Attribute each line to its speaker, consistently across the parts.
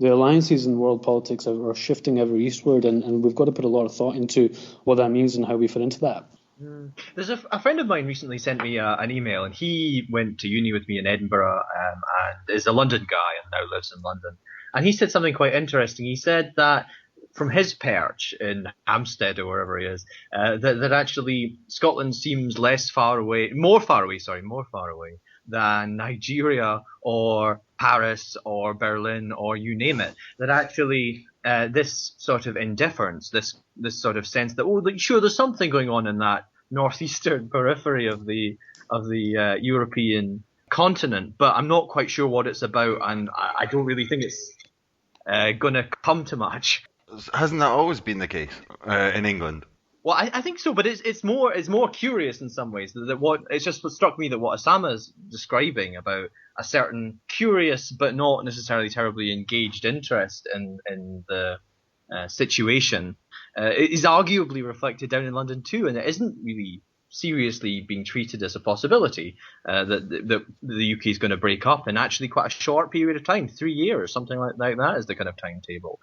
Speaker 1: the alliances in world politics are shifting ever eastward, and we've got to put a lot of thought into what that means and how we fit into that.
Speaker 2: There's a friend of mine recently sent me an email, and he went to uni with me in Edinburgh and is a London guy and now lives in London. And he said something quite interesting. He said that from his perch in Hampstead or wherever he is, that actually Scotland seems more far away than Nigeria or Paris or Berlin or you name it. That actually this sort of indifference, this sort of sense that sure, there's something going on in that northeastern periphery of the European continent, but I'm not quite sure what it's about, and I don't really think it's going to come to much.
Speaker 3: Hasn't that always been the case in England?
Speaker 2: Well, I think so, but it's more curious in some ways. It's just what struck me that what Osama's describing about a certain curious but not necessarily terribly engaged interest in the situation is arguably reflected down in London too, and it isn't really seriously being treated as a possibility that the UK is going to break up in actually quite a short period of time, 3 years, something like that is the kind of timetable.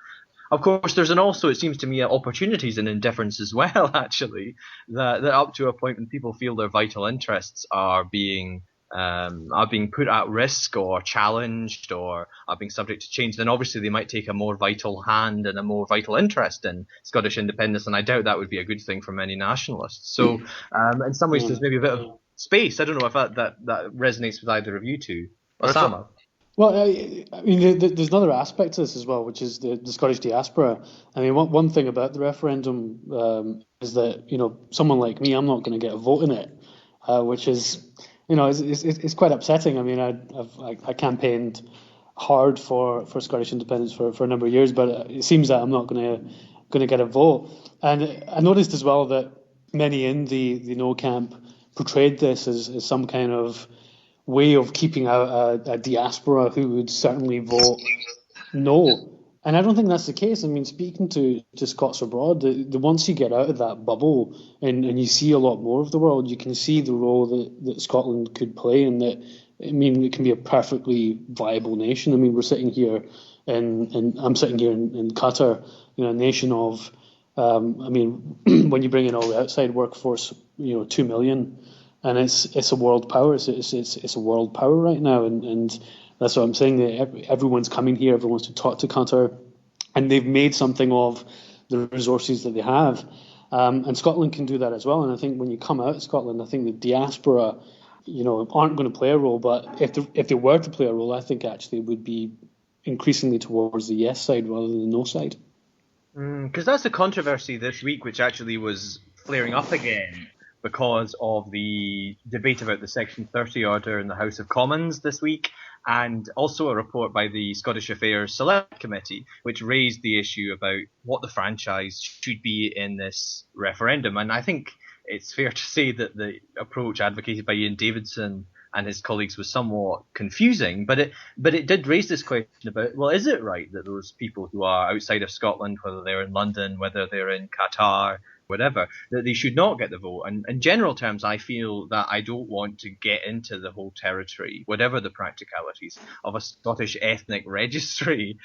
Speaker 2: Of course, there's also, it seems to me, opportunities and indifference as well, actually, that up to a point when people feel their vital interests are being put at risk or challenged or are being subject to change, then obviously they might take a more vital hand and a more vital interest in Scottish independence, and I doubt that would be a good thing for many nationalists. So in some ways there's maybe a bit of space. I don't know if that resonates with either of you two. Osama?
Speaker 1: Well, I mean, there's another aspect to this as well, which is the Scottish diaspora. I mean, one thing about the referendum is that, someone like me, I'm not going to get a vote in it, which is, it's quite upsetting. I mean, I campaigned hard for Scottish independence for a number of years, but it seems that I'm not going to get a vote. And I noticed as well that many in the no camp portrayed this as some kind of way of keeping out a diaspora who would certainly vote no. And I don't think that's the case. I mean, speaking to Scots abroad, the once you get out of that bubble and you see a lot more of the world, you can see the role that Scotland could play, and that, I mean, it can be a perfectly viable nation. I mean, we're sitting here and I'm sitting here in Qatar, a nation of, when you bring in all the outside workforce, 2 million. And it's a world power. It's a world power right now, and that's what I'm saying. That everyone's coming here. Everyone wants to talk to Qatar, and they've made something of the resources that they have. And Scotland can do that as well. And I think when you come out of Scotland, I think the diaspora, aren't going to play a role. But if they were to play a role, I think actually it would be increasingly towards the yes side rather than the no side.
Speaker 2: Because that's a controversy this week, which actually was flaring up again because of the debate about the Section 30 order in the House of Commons this week, and also a report by the Scottish Affairs Select Committee, which raised the issue about what the franchise should be in this referendum. And I think it's fair to say that the approach advocated by Ian Davidson and his colleagues was somewhat confusing, but it did raise this question about, well, is it right that those people who are outside of Scotland, whether they're in London, whether they're in Qatar, whatever, that they should not get the vote? And in general terms, I feel that I don't want to get into the whole territory, whatever the practicalities, of a Scottish ethnic registry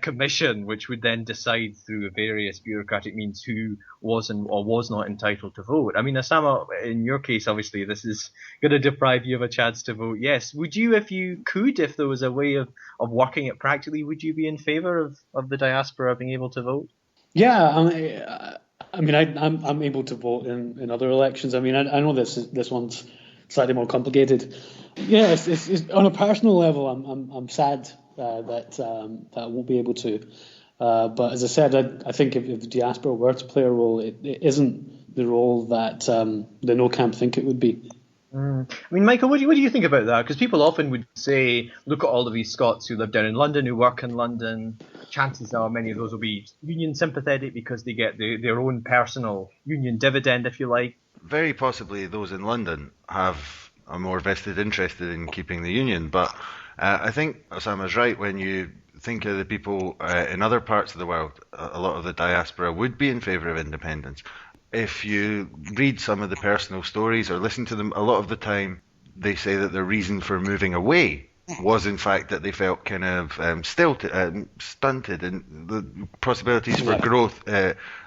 Speaker 2: commission, which would then decide through various bureaucratic means who was or was not entitled to vote. I mean, Osama, in your case, obviously, this is going to deprive you of a chance to vote yes. Would you, if you could, if there was a way of working it practically, would you be in favour of the diaspora being able to vote?
Speaker 1: Yeah, I'm able to vote in other elections. I mean, I know this one's slightly more complicated. Yeah, it's on a personal level, I'm sad that I won't be able to. But as I said, I think if the diaspora were to play a role, it isn't the role that the no camp think it would be.
Speaker 2: I mean, Michael, what do you think about that? Because people often would say, look at all of these Scots who live down in London, who work in London. Chances are many of those will be union sympathetic because they get their own personal union dividend, if you like.
Speaker 3: Very possibly those in London have a more vested interest in keeping the union. But I think Osama's right. When you think of the people in other parts of the world, a lot of the diaspora would be in favour of independence. If you read some of the personal stories or listen to them, a lot of the time they say that their reason for moving away was in fact that they felt kind of stunted, and the possibilities for growth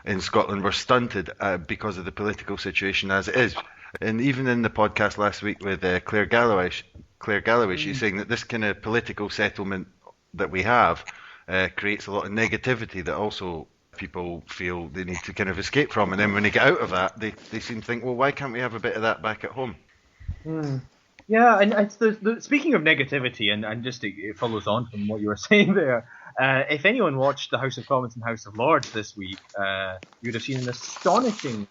Speaker 3: in Scotland were stunted because of the political situation as it is. And even in the podcast last week with Claire Galloway, she's saying that this kind of political settlement that we have creates a lot of negativity that also people feel they need to kind of escape from. And then when they get out of that, they seem to think, well, why can't we have a bit of that back at home?
Speaker 2: Yeah, and speaking of negativity, and just it follows on from what you were saying there, if anyone watched the House of Commons and House of Lords this week, you would have seen an astonishing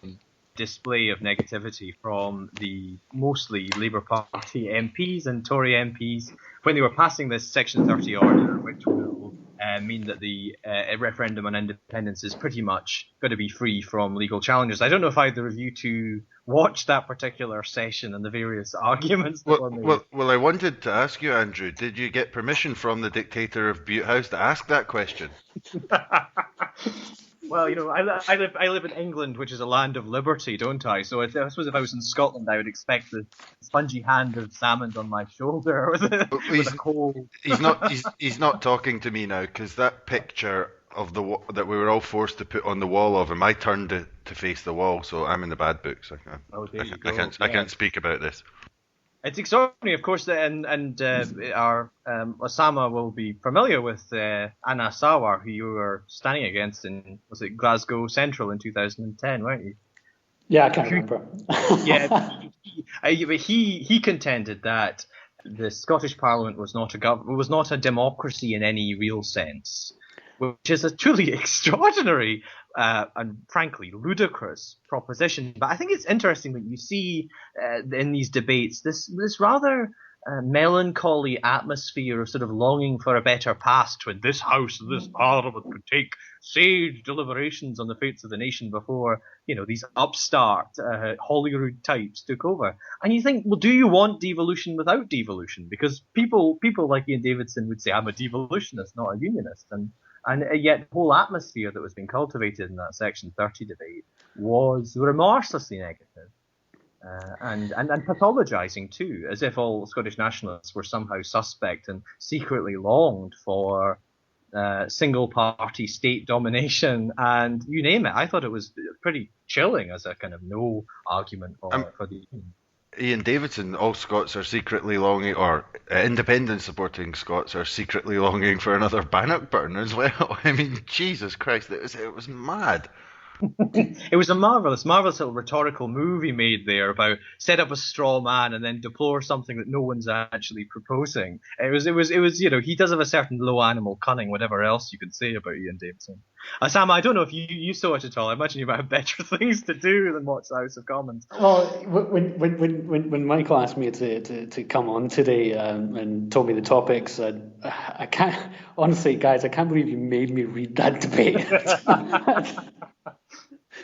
Speaker 2: display of negativity from the mostly Labour Party MPs and Tory MPs when they were passing this Section 30 order, which will mean that the referendum on independence is pretty much going to be free from legal challenges. I don't know if either of you two watched that particular session and the various arguments that were made.
Speaker 3: Well, I wanted to ask you, Andrew, did you get permission from the dictator of Butte House to ask that question?
Speaker 2: Well, you know, I live in England, which is a land of liberty, don't I? So I suppose if I was in Scotland, I would expect the spongy hand of Salmond on my shoulder with a cold.
Speaker 3: He's not talking to me now, because that picture of that we were all forced to put on the wall of him, I turned to face the wall, so I'm in the bad books. I can't speak about this.
Speaker 2: It's extraordinary, of course, and our Osama will be familiar with Anna Sawar, who you were standing against in, was it Glasgow Central in 2010, weren't you?
Speaker 1: Yeah, I can't remember.
Speaker 2: Yeah, he contended that the Scottish Parliament was not a democracy in any real sense, which is a truly extraordinary and frankly ludicrous proposition. But I think it's interesting that you see in these debates this rather melancholy atmosphere of sort of longing for a better past when this House, this Parliament could take sage deliberations on the fates of the nation before, you know, these upstart Holyrood types took over. And you think, well, do you want devolution without devolution? Because people like Ian Davidson would say, I'm a devolutionist, not a unionist. And yet the whole atmosphere that was being cultivated in that Section 30 debate was remorselessly negative and pathologising too, as if all Scottish nationalists were somehow suspect and secretly longed for single-party state domination and you name it. I thought it was pretty chilling as a kind of no argument for the union.
Speaker 3: Ian Davidson, all Scots are secretly longing, or independent supporting Scots are secretly longing for another Bannockburn as well. I mean, Jesus Christ, it was mad.
Speaker 2: It was a marvellous little rhetorical movie made there about set up a straw man and then deplore something that no one's actually proposing. It was, you know, he does have a certain low animal cunning, whatever else you could say about Ian Davidson. Sam, I don't know if you saw it at all. I imagine you might have better things to do than watch the House of Commons.
Speaker 1: Well, when Michael asked me to come on today and told me the topics, I can't, honestly, guys, I can't believe you made me read that debate.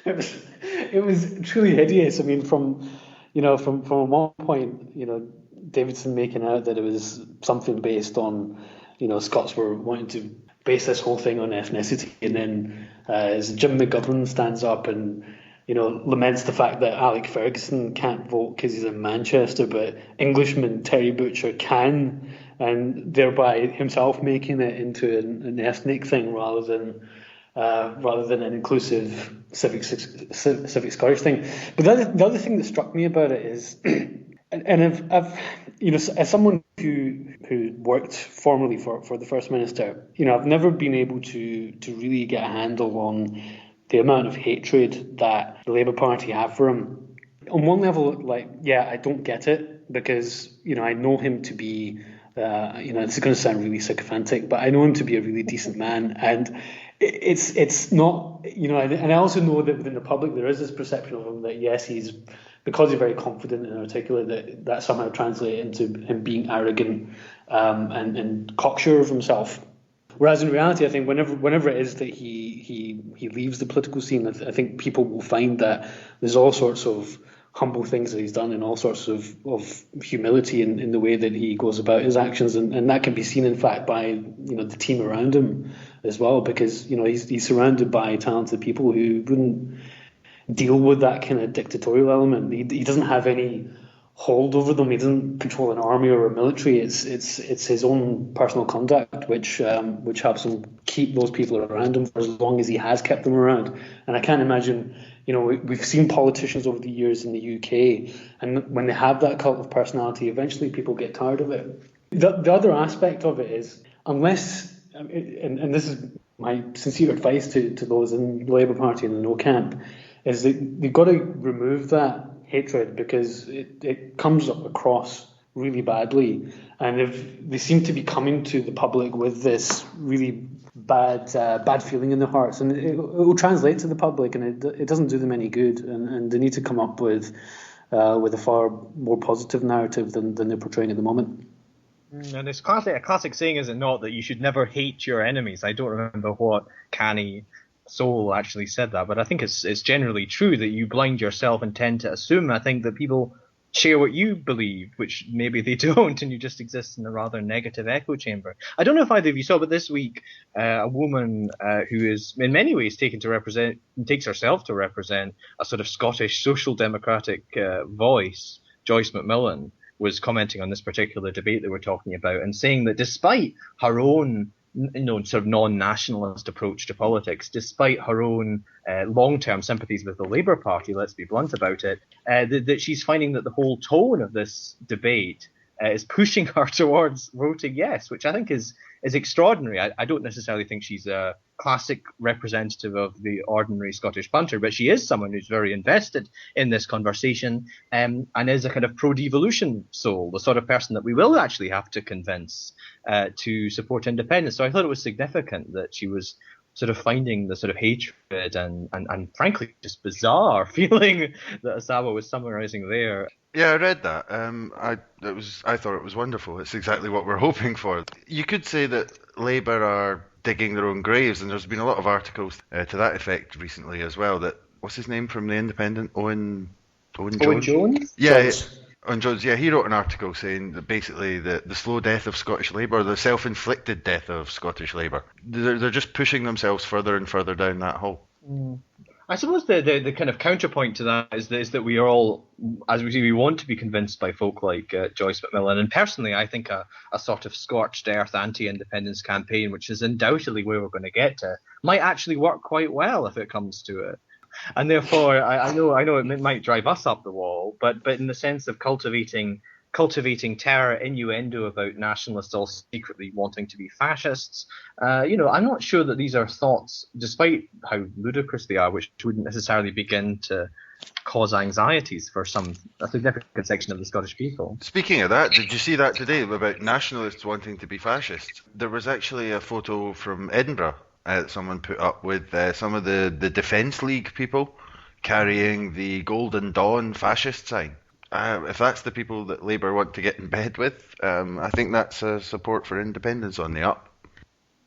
Speaker 1: It was truly hideous. I mean, from one point, you know, Davidson making out that it was something based on, you know, Scots were wanting to base this whole thing on ethnicity, and then as Jim McGovern stands up and, you know, laments the fact that Alec Ferguson can't vote because he's in Manchester, but Englishman Terry Butcher can, and thereby himself making it into an ethnic thing rather than an inclusive civic Scottish thing. But the other thing that struck me about it is, and I've you know, as someone who worked formerly for the First Minister, you know, I've never been able to really get a handle on the amount of hatred that the Labour Party have for him. On one level, like, yeah, I don't get it because, you know, I know him to be, you know, this is going to sound really sycophantic, but I know him to be a really decent man, and it's not, you know, and I also know that within the public there is this perception of him that yes, because he's very confident and articulate, that somehow translates into him being arrogant and cocksure of himself. Whereas in reality, I think whenever it is that he leaves the political scene, I think people will find that there's all sorts of humble things that he's done and all sorts of humility in the way that he goes about his actions, and that can be seen in fact by, you know, the team around him as well, because, you know, he's surrounded by talented people who wouldn't deal with that kind of dictatorial element. He doesn't have any hold over them. He doesn't control an army or a military. It's his own personal conduct which helps him keep those people around him for as long as he has kept them around. And I can't imagine, we've seen politicians over the years in the UK, and when they have that cult of personality, eventually people get tired of it. The other aspect of it is, unless, and this is my sincere advice to those in the Labour Party and the No camp, is that you've got to remove that hatred, because it comes across really badly, and if they seem to be coming to the public with this really bad feeling in their hearts, and it will translate to the public, and it doesn't do them any good, and they need to come up with a far more positive narrative than they're portraying at the moment.
Speaker 2: And it's a classic saying, is it not, that you should never hate your enemies? I don't remember what canny soul actually said that, but I think it's generally true that you blind yourself and tend to assume, I think, that people share what you believe, which maybe they don't, and you just exist in a rather negative echo chamber. I don't know if either of you saw, but this week a woman who is in many ways takes herself to represent a sort of Scottish social democratic voice, Joyce McMillan, was commenting on this particular debate that we're talking about, and saying that despite her own sort of non-nationalist approach to politics, despite her own long-term sympathies with the Labour Party, let's be blunt about it, that she's finding that the whole tone of this debate is pushing her towards voting yes, which I think is extraordinary. I don't necessarily think she's a classic representative of the ordinary Scottish punter, but she is someone who's very invested in this conversation, and is a kind of pro-devolution soul, the sort of person that we will actually have to convince to support independence. So I thought it was significant that she was sort of finding the sort of hatred and frankly just bizarre feeling that Osama was summarising there.
Speaker 3: Yeah, I read that. I thought it was wonderful. It's exactly what we're hoping for. You could say that Labour are digging their own graves, and there's been a lot of articles to that effect recently as well. That, what's his name from the Independent, Owen
Speaker 2: Jones?
Speaker 3: Yeah, Owen Jones. Yeah, he wrote an article saying that basically the slow death of Scottish Labour, the self-inflicted death of Scottish Labour, they're just pushing themselves further and further down that hole.
Speaker 2: I suppose the kind of counterpoint to that is that we are all, as we see, we want to be convinced by folk like Joyce McMillan. And personally, I think a sort of scorched earth anti-independence campaign, which is undoubtedly where we're going to get to, might actually work quite well if it comes to it. And therefore, I know it might drive us up the wall, but in the sense of cultivating terror, innuendo about nationalists all secretly wanting to be fascists. I'm not sure that these are thoughts, despite how ludicrous they are, which wouldn't necessarily begin to cause anxieties for a significant section of the Scottish people.
Speaker 3: Speaking of that, did you see that today about nationalists wanting to be fascists? There was actually a photo from Edinburgh that someone put up with some of the Defence League people carrying the Golden Dawn fascist sign. If that's the people that Labour want to get in bed with, I think that's a support for independence on the up.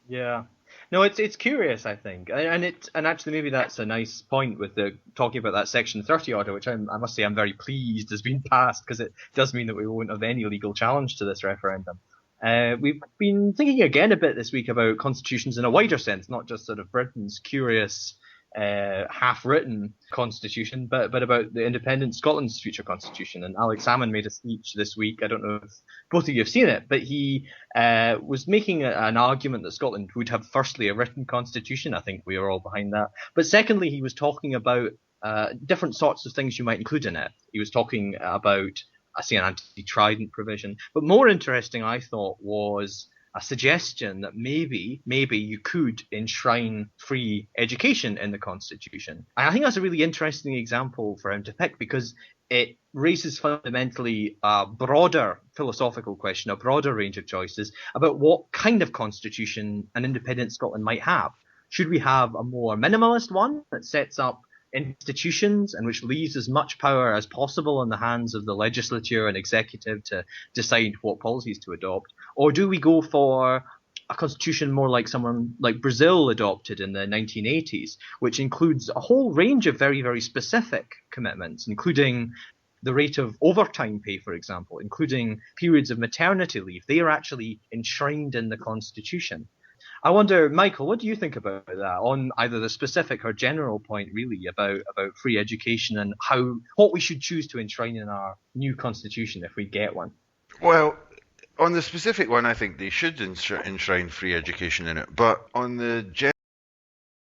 Speaker 2: Yeah. No, it's curious, I think, and actually maybe that's a nice point with the talking about that Section 30 order, which I must say I'm very pleased has been passed, because it does mean that we won't have any legal challenge to this referendum. We've been thinking again a bit this week about constitutions in a wider sense, not just sort of Britain's curious half-written constitution, but about the independent Scotland's future constitution. And Alex Salmond made a speech this week. I don't know if both of you have seen it, but he was making an argument that Scotland would have, firstly, a written constitution. I think we are all behind that. But secondly, he was talking about different sorts of things you might include in it. He was talking about, I see, an anti-trident provision. But more interesting, I thought, was a suggestion that maybe you could enshrine free education in the Constitution. And I think that's a really interesting example for him to pick, because it raises fundamentally a broader philosophical question, a broader range of choices about what kind of constitution an independent Scotland might have. Should we have a more minimalist one that sets up institutions and which leaves as much power as possible in the hands of the legislature and executive to decide what policies to adopt? Or do we go for a constitution more like someone like Brazil adopted in the 1980s, which includes a whole range of very, very specific commitments, including the rate of overtime pay, for example, including periods of maternity leave? They are actually enshrined in the Constitution. I wonder, Michael, what do you think about that on either the specific or general point, really, about free education and what we should choose to enshrine in our new constitution if we get one?
Speaker 3: Well, on the specific one, I think they should enshrine free education in it. But on the